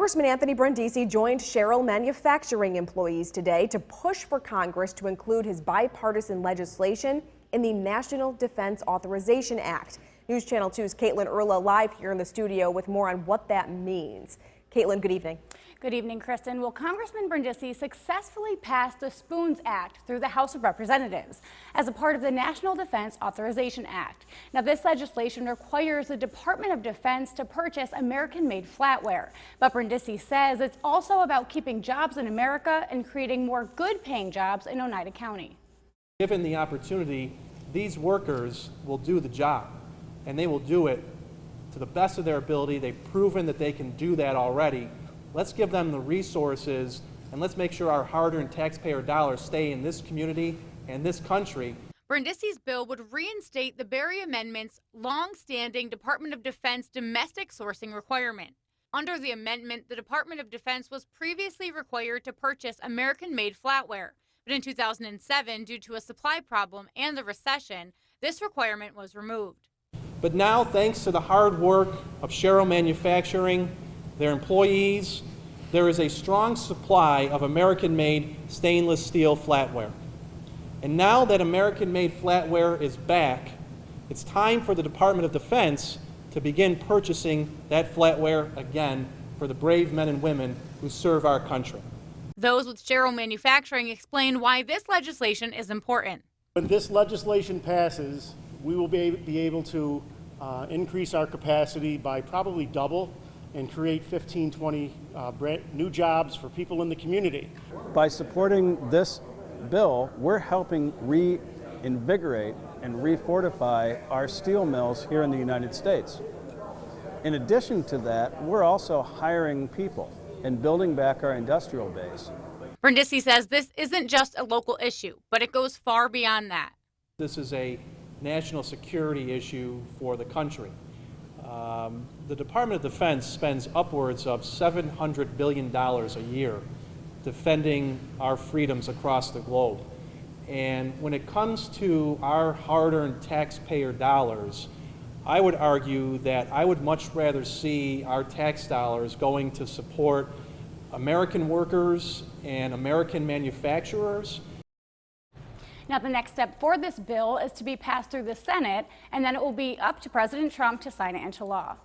Congressman Anthony Brindisi joined Sherrill manufacturing employees today to push for Congress to include his bipartisan legislation in the National Defense Authorization Act. News Channel 2's Caitlin Erla live here in the studio with more on what that means. Caitlin, good evening. Good evening, Kristen. Well, Congressman Brindisi successfully passed the SPOONSS Act through the House of Representatives as a part of the National Defense Authorization Act. Now, this legislation requires the Department of Defense to purchase American-made flatware. But Brindisi says it's also about keeping jobs in America and creating more good-paying jobs in Oneida County. Given the opportunity, these workers will do the job, and they will do it to the best of their ability. They've proven that they can do that already. Let's give them the resources, and let's make sure our hard-earned taxpayer dollars stay in this community and this country. Brindisi's bill would reinstate the Berry Amendment's long-standing Department of Defense domestic sourcing requirement. Under the amendment, the Department of Defense was previously required to purchase American-made flatware. But in 2007, due to a supply problem and the recession, this requirement was removed. But now, thanks to the hard work of Sherrill Manufacturing, their employees, there is a strong supply of American-made stainless steel flatware. And now that American-made flatware is back, it's time for the Department of Defense to begin purchasing that flatware again for the brave men and women who serve our country. Those with Sherrill Manufacturing explain why this legislation is important. When this legislation passes, we will be able to increase our capacity by probably double and create 15, 20 new jobs for people in the community. By supporting this bill, we're helping reinvigorate and refortify our steel mills here in the United States. In addition to that, we're also hiring people and building back our industrial base. Brindisi says this isn't just a local issue, but it goes far beyond that. This is a national security issue for the country. The Department of Defense spends upwards of $700 billion a year defending our freedoms across the globe. And when it comes to our hard-earned taxpayer dollars, I would argue that I would much rather see our tax dollars going to support American workers and American manufacturers. Now, the next step for this bill is to be passed through the Senate, and then it will be up to President Trump to sign it into law.